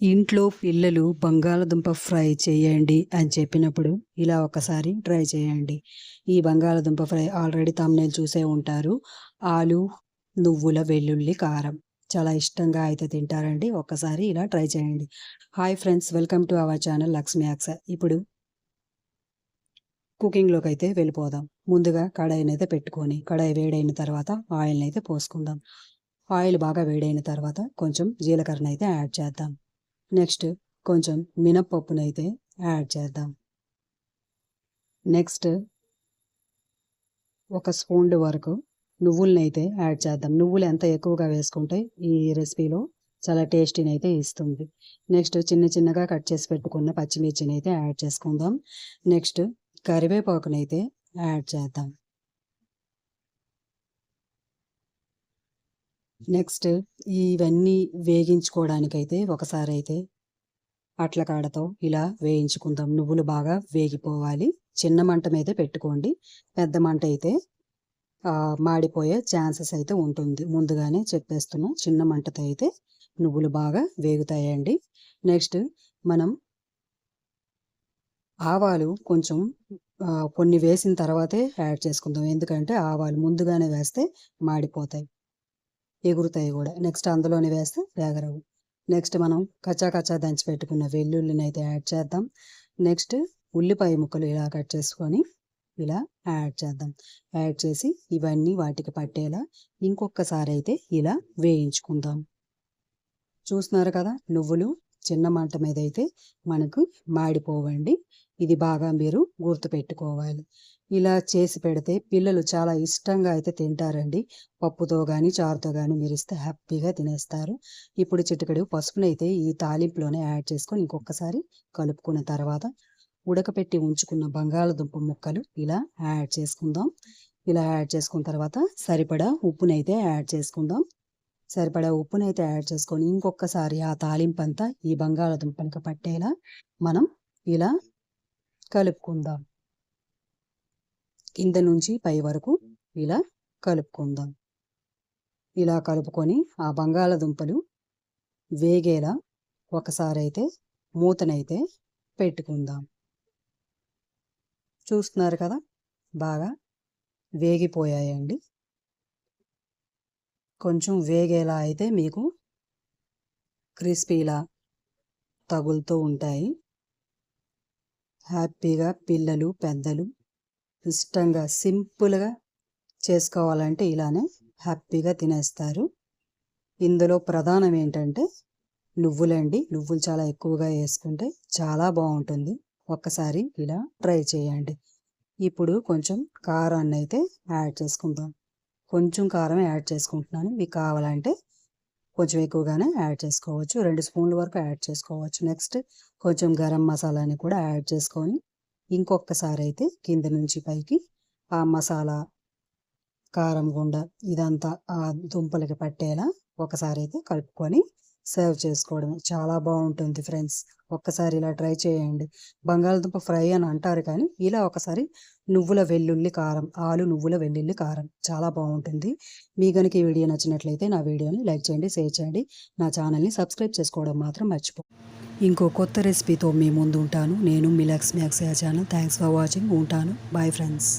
ఇంట్లో పిల్లలు బంగాళదుంప ఫ్రై చేయండి అని చెప్పినప్పుడు ఇలా ఒకసారి ట్రై చేయండి. ఈ బంగాళదుంప ఫ్రై ఆల్రెడీ థంబ్‌నెయిల్ చూసే ఉంటారు. ఆలు, నువ్వుల వెల్లుల్లి కారం. చాలా ఇష్టంగా అయితే తింటారండి. ఒక్కసారి ఇలా ట్రై చేయండి. Hi friends, welcome to our channel Lakshmi Aksha. ఇప్పుడు కుకింగ్‌లోకి అయితే వెళ్ళిపోదాం. ముందుగా కడాయినైతే పెట్టుకొని, కడాయి వేడైన తర్వాత ఆయిల్‌నైతే పోసుకుందాం. ఆయిల్ బాగా వేడైన తర్వాత కొంచెం జీలకర్రనైతే యాడ్ చేద్దాం. నెక్స్ట్ కొంచెం మినప్పప్పునైతే యాడ్ చేద్దాం. నెక్స్ట్ ఒక స్పూన్ వరకు నువ్వులనైతే యాడ్ చేద్దాం. నువ్వులు ఎంత ఎక్కువగా వేసుకుంటే ఈ రెసిపీలో చాలా టేస్టీని అయితే ఇస్తుంది. నెక్స్ట్ చిన్న చిన్నగా కట్ చేసి పెట్టుకున్న పచ్చిమిర్చిని అయితే యాడ్ చేసుకుందాం. నెక్స్ట్ కరివేపాకునైతే యాడ్ చేద్దాం. నెక్స్ట్ ఇవన్నీ వేగించుకోవడానికైతే ఒకసారి అయితే అట్ల కాడతో ఇలా వేయించుకుందాం. నువ్వులు బాగా వేగిపోవాలి. చిన్న మంట మీద పెట్టుకోండి. పెద్ద మంట అయితే మాడిపోయే ఛాన్సెస్ అయితే ఉంటుంది. ముందుగానే చెప్పేస్తున్నా. చిన్న మంటతో అయితే నువ్వులు బాగా వేగుతాయండి. నెక్స్ట్ మనం ఆవాలు కొంచెం కొన్ని వేసిన తర్వాతే యాడ్ చేసుకుందాం. ఎందుకంటే ఆవాలు ముందుగానే వేస్తే మాడిపోతాయి, ఎగురుతాయి కూడా. నెక్స్ట్ అందులోనే వేస్తే వేగరవు. నెక్స్ట్ మనం కచ్చా దంచి పెట్టుకున్న వెల్లుల్లిని అయితే యాడ్ చేద్దాం. నెక్స్ట్ ఉల్లిపాయ ముక్కలు ఇలా కట్ చేసుకొని ఇలా యాడ్ చేద్దాం. యాడ్ చేసి ఇవన్నీ వాటికి పట్టేలా ఇంకొకసారి అయితే ఇలా వేయించుకుందాం. చూస్తున్నారు కదా, నువ్వులు చిన్న మంట మీద అయితే మనకు మాడిపోవండి. ఇది బాగా మీరు గుర్తుపెట్టుకోవాలి. ఇలా చేసి పెడితే పిల్లలు చాలా ఇష్టంగా అయితే తింటారండి. పప్పుతో కానీ చారుతో కానీ మీరు ఇస్తే హ్యాపీగా తినేస్తారు. ఇప్పుడు చిటికెడు పసుపునైతే ఈ తాలింపులోనే యాడ్ చేసుకొని ఇంకొకసారి కలుపుకున్న తర్వాత ఉడకపెట్టి ఉంచుకున్న బంగాళదుంప ముక్కలు ఇలా యాడ్ చేసుకుందాం. ఇలా యాడ్ చేసుకున్న తర్వాత సరిపడా ఉప్పునైతే యాడ్ చేసుకుందాం. సరిపడా ఉప్పునైతే యాడ్ చేసుకొని ఇంకొకసారి ఆ తాలింపంతా ఈ బంగాళదుంపలకు పట్టేలా మనం ఇలా కలుపుకుందాం. కింద నుంచి పై వరకు ఇలా కలుపుకుందాం. ఇలా కలుపుకొని ఆ బంగాళదుంపలు వేగేలా ఒకసారి అయితే మూతనైతే పెట్టుకుందాం. చూస్తున్నారు కదా, బాగా వేగిపోయాయండి. కొంచెం వేగేలా అయితే మీకు క్రిస్పీలా తగులుతూ ఉంటాయి. హ్యాపీగా పిల్లలు పెద్దలు ఇష్టంగా సింపుల్గా చేసుకోవాలంటే ఇలానే హ్యాపీగా తినేస్తారు. ఇందులో ప్రధానం ఏంటంటే నువ్వులండి. నువ్వులు చాలా ఎక్కువగా వేసుకుంటే చాలా బాగుంటుంది. ఒక్కసారి ఇలా ట్రై చేయండి. ఇప్పుడు కొంచెం కారాన్ని అయితే యాడ్ చేసుకుందాం. కొంచెం కారం యాడ్ చేసుకుంటున్నాను. మీకు కావాలంటే కొంచెం ఎక్కువగానే యాడ్ చేసుకోవచ్చు. 2 స్పూన్ల వరకు యాడ్ చేసుకోవచ్చు. నెక్స్ట్ కొంచెం గరం మసాలాని కూడా యాడ్ చేసుకొని ఇంకొకసారి అయితే కింద నుంచి పైకి ఆ మసాలా, కారం గుండ ఇదంతా ఆ దుంపలకి పట్టేలా ఒకసారి అయితే కలుపుకొని సర్వ్ చేసుకోవడమే. చాలా బాగుంటుంది ఫ్రెండ్స్. ఒక్కసారి ఇలా ట్రై చేయండి. బంగాళదుంప ఫ్రై అని అంటారు కానీ ఇలా ఒకసారి నువ్వుల వెల్లుల్లి కారం, ఆలు నువ్వుల వెల్లుల్లి కారం చాలా బాగుంటుంది. మీ కనుక ఈ వీడియో నచ్చినట్లయితే నా వీడియోని లైక్ చేయండి, షేర్ చేయండి. నా ఛానల్ని సబ్స్క్రైబ్ చేసుకోవడం మాత్రం మర్చిపో. ఇంకో కొత్త రెసిపీతో మీ ముందు ఉంటాను. నేను మీ Lakshmi Akshaya channel. Thanks for watching. ఉంటాను. Bye friends.